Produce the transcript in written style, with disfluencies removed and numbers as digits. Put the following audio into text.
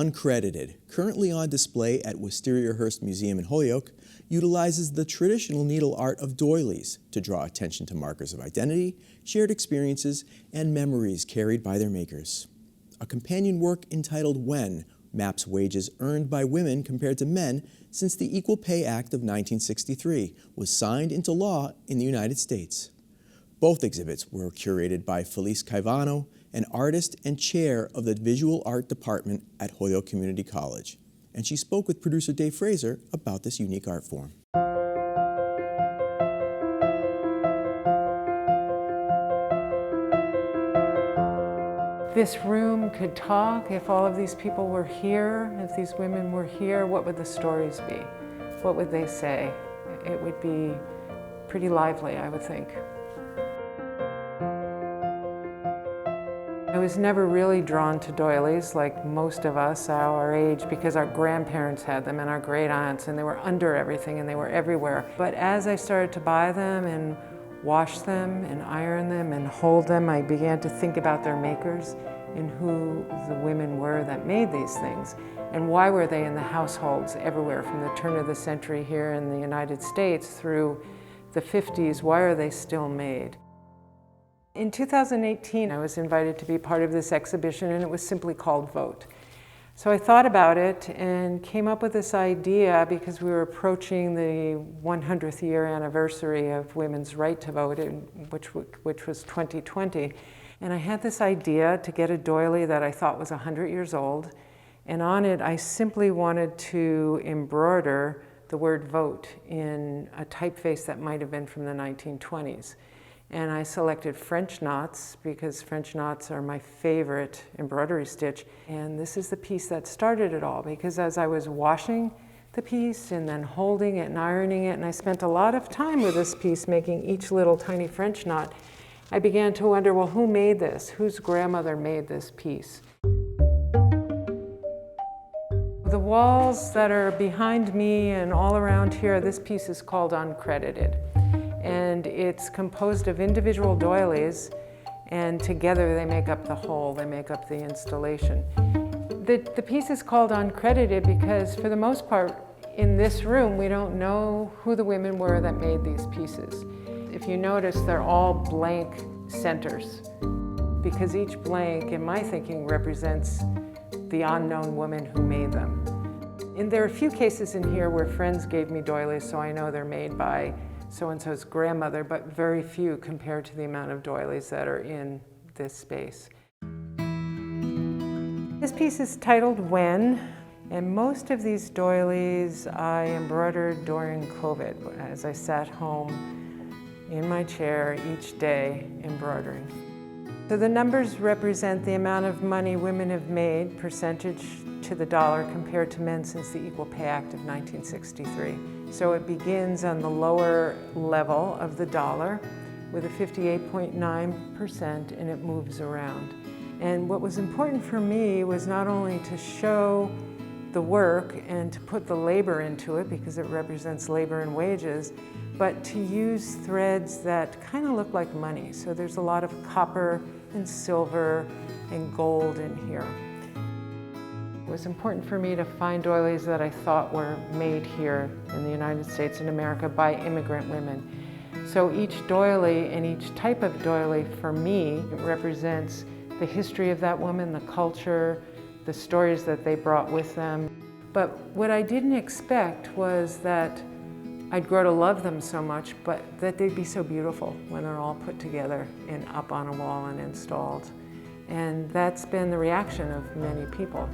Uncredited, currently on display at Wistariahurst Museum in Holyoke, utilizes the traditional needle art of doilies to draw attention to markers of identity, shared experiences, and memories carried by their makers. A companion work entitled When maps wages earned by women compared to men since the Equal Pay Act of 1963 was signed into law in the United States. Both exhibits were curated by Felice Caivano, an artist and chair of the Visual Art Department at Holyoke Community College, and she spoke with producer Dave Fraser about this unique art form. This room could talk. If all of these people were here, if these women were here, what would the stories be? What would they say? It would be pretty lively, I would think. I was never really drawn to doilies like most of us our age because our grandparents had them and our great aunts, and they were under everything and they were everywhere. But as I started to buy them and wash them and iron them and hold them, I began to think about their makers and who the women were that made these things. And why were they in the households everywhere from the turn of the century here in the United States through the 50s? Why are they still made? In 2018, I was invited to be part of this exhibition, and it was simply called Vote. So I thought about it and came up with this idea because we were approaching the 100th year anniversary of women's right to vote, which was 2020. And I had this idea to get a doily that I thought was 100 years old, and on it I simply wanted to embroider the word vote in a typeface that might have been from the 1920s. And I selected French knots because French knots are my favorite embroidery stitch. And this is the piece that started it all, because as I was washing the piece and then holding it and ironing it, and I spent a lot of time with this piece making each little tiny French knot, I began to wonder, well, who made this? Whose grandmother made this piece? The walls that are behind me and all around here, this piece is called Uncredited. And it's composed of individual doilies, and together they make up the whole, they make up the installation. The piece is called Uncredited because for the most part in this room we don't know who the women were that made these pieces. If you notice, they're all blank centers because each blank, in my thinking, represents the unknown woman who made them. And there are a few cases in here where friends gave me doilies, so I know they're made by so-and-so's grandmother, but very few compared to the amount of doilies that are in this space. This piece is titled When, and most of these doilies I embroidered during COVID as I sat home in my chair each day embroidering. So the numbers represent the amount of money women have made, percentage to the dollar, compared to men since the Equal Pay Act of 1963. So it begins on the lower level of the dollar with a 58.9%, and it moves around. And what was important for me was not only to show the work and to put the labor into it, because it represents labor and wages, but to use threads that kind of look like money. So there's a lot of copper and silver and gold in here. It was important for me to find doilies that I thought were made here in the United States and America by immigrant women. So each doily and each type of doily for me represents the history of that woman, the culture, the stories that they brought with them. But what I didn't expect was that I'd grow to love them so much, but that they'd be so beautiful when they're all put together and up on a wall and installed. And that's been the reaction of many people.